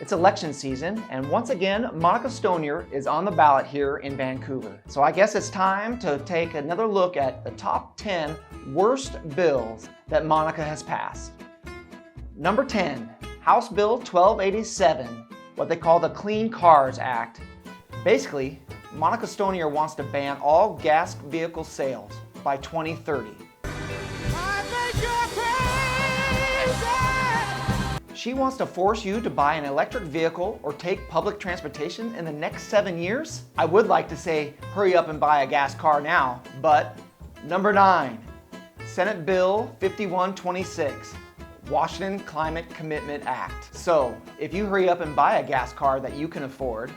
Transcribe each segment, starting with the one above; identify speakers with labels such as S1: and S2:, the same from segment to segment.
S1: It's election season, and once again, Monica Stonier is on the ballot here in Vancouver. So I guess it's time to take another look at the top 10 worst bills that Monica has passed. Number 10, House Bill 1287, what they call the Clean Cars Act. Basically, Monica Stonier wants to ban all gas vehicle sales by 2030. She wants to force you to buy an electric vehicle or take public transportation in the next 7 years? I would like to say, hurry up and buy a gas car now, but number 9, Senate Bill 5126, Washington Climate Commitment Act. So, if you hurry up and buy a gas car that you can afford,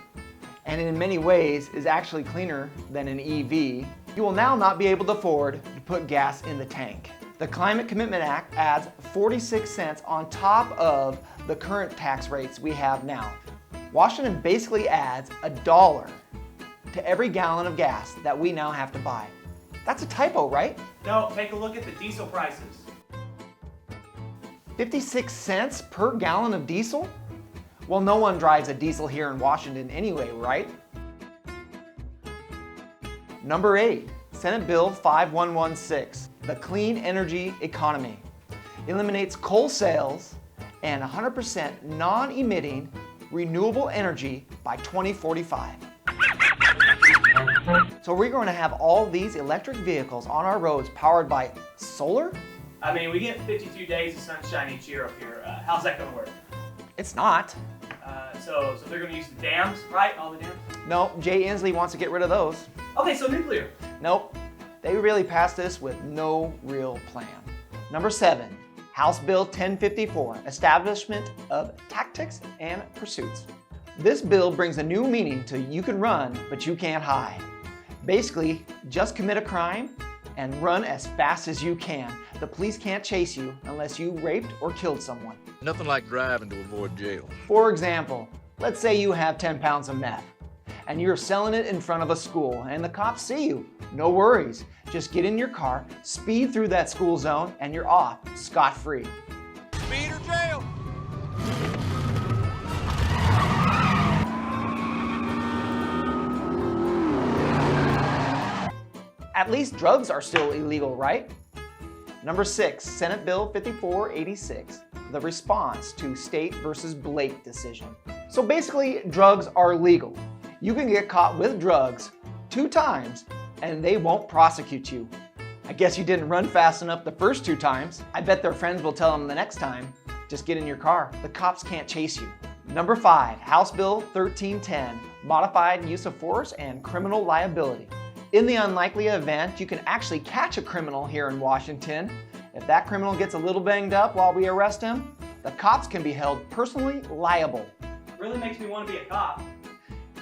S1: and in many ways is actually cleaner than an EV, you will now not be able to afford to put gas in the tank. The Climate Commitment Act adds 46 cents on top of the current tax rates we have now. Washington basically adds $1 to every gallon of gas that we now have to buy. That's a typo, right?
S2: No, take a look at the diesel prices.
S1: 56 cents per gallon of diesel? Well, no one drives a diesel here in Washington anyway, right? Number 8, Senate Bill 5116, the Clean Energy Economy. Eliminates coal sales and 100% non-emitting renewable energy by 2045. So we're going to have all these electric vehicles on our roads powered by solar?
S2: I mean, we get 52 days of sunshine each year up here. How's that going to work?
S1: It's not.
S2: So they're going to use the dams, right? All the dams?
S1: No, Jay Inslee wants to get rid of those.
S2: Okay, so nuclear.
S1: Nope. They really passed this with no real plan. Number 7, House Bill 1054, Establishment of Tactics and Pursuits. This bill brings a new meaning to you can run, but you can't hide. Basically, just commit a crime and run as fast as you can. The police can't chase you unless you raped or killed someone.
S3: Nothing like driving to avoid jail.
S1: For example, let's say you have 10 pounds of meth and you're selling it in front of a school and the cops see you. No worries. Just get in your car, speed through that school zone, and you're off scot-free.
S3: Speed or jail.
S1: At least drugs are still illegal, right? Number 6, Senate Bill 5486, the response to State versus Blake decision. So basically, drugs are legal. You can get caught with drugs 2 times and they won't prosecute you. I guess you didn't run fast enough the first 2 times. I bet their friends will tell them the next time, just get in your car. The cops can't chase you. Number 5, House Bill 1310, modified use of force and criminal liability. In the unlikely event you can actually catch a criminal here in Washington, if that criminal gets a little banged up while we arrest him, the cops can be held personally liable.
S2: Really makes me want to be a cop.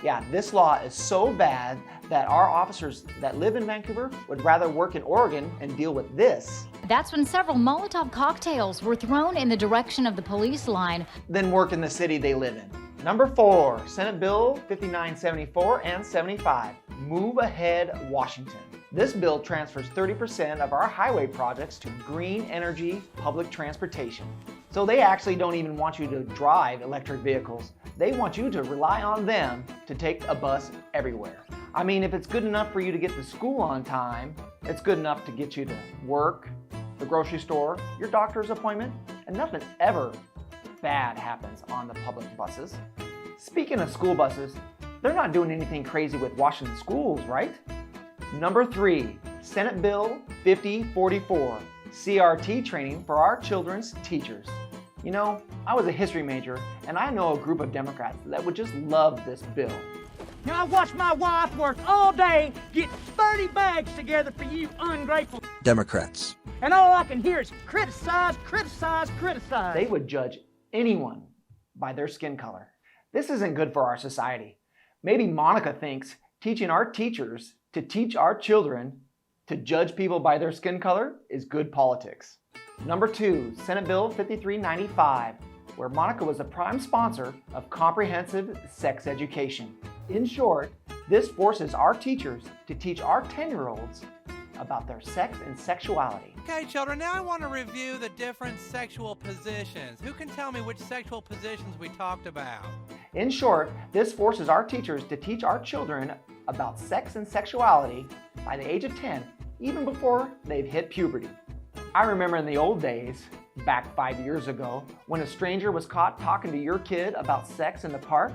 S1: Yeah, this law is so bad that our officers that live in Vancouver would rather work in Oregon and deal with this.
S4: That's when several Molotov cocktails were thrown in the direction of the police line.
S1: Than work in the city they live in. Number 4, Senate Bill 5974 and 75, Move Ahead Washington. This bill transfers 30% of our highway projects to green energy public transportation. So they actually don't even want you to drive electric vehicles. They want you to rely on them to take a bus everywhere. I mean, if it's good enough for you to get to school on time, it's good enough to get you to work, the grocery store, your doctor's appointment, and nothing ever bad happens on the public buses. Speaking of school buses, they're not doing anything crazy with Washington schools, right? Number 3, Senate Bill 5044, CRT training for our children's teachers. You know, I was a history major, and I know a group of Democrats that would just love this bill.
S5: Now I watched my wife work all day, get 30 bags together for you ungrateful
S6: Democrats.
S5: And all I can hear is criticize, criticize, criticize.
S1: They would judge anyone by their skin color. This isn't good for our society. Maybe Monica thinks teaching our teachers to teach our children to judge people by their skin color is good politics. Number 2, Senate Bill 5395, where Monica was the prime sponsor of comprehensive sex education. In short, this forces our teachers to teach our 10-year-olds about their sex and sexuality.
S6: Okay, children, now I want to review the different sexual positions. Who can tell me which sexual positions we talked about?
S1: In short, this forces our teachers to teach our children about sex and sexuality by the age of 10, even before they've hit puberty. I remember in the old days, back 5 years ago, when a stranger was caught talking to your kid about sex in the park,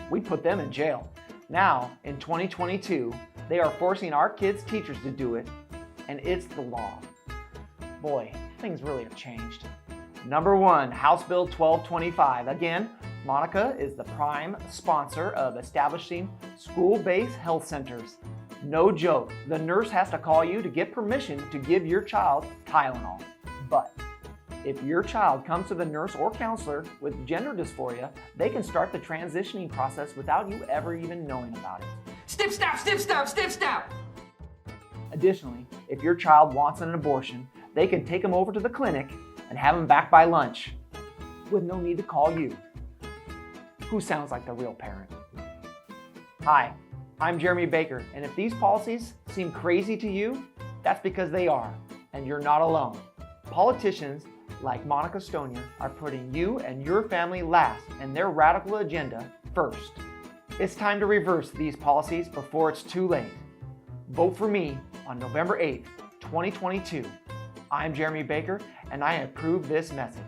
S1: we'd put them in jail. Now, in 2022, they are forcing our kids' teachers to do it, and it's the law. Boy, things really have changed. Number 1, House Bill 1225. Again, Monica is the prime sponsor of establishing school-based health centers. No joke, the nurse has to call you to get permission to give your child Tylenol. But if your child comes to the nurse or counselor with gender dysphoria, they can start the transitioning process without you ever even knowing about it.
S7: Snip, snap, snip, snap, snip, snap.
S1: Additionally, if your child wants an abortion, they can take them over to the clinic and have them back by lunch with no need to call you. Who sounds like the real parent? Hi, I'm Jeremy Baker, and if these policies seem crazy to you, that's because they are, and you're not alone. Politicians like Monica Stonier are putting you and your family last and their radical agenda first. It's time to reverse these policies before it's too late. Vote for me on November 8th, 2022. I'm Jeremy Baker, and I approve this message.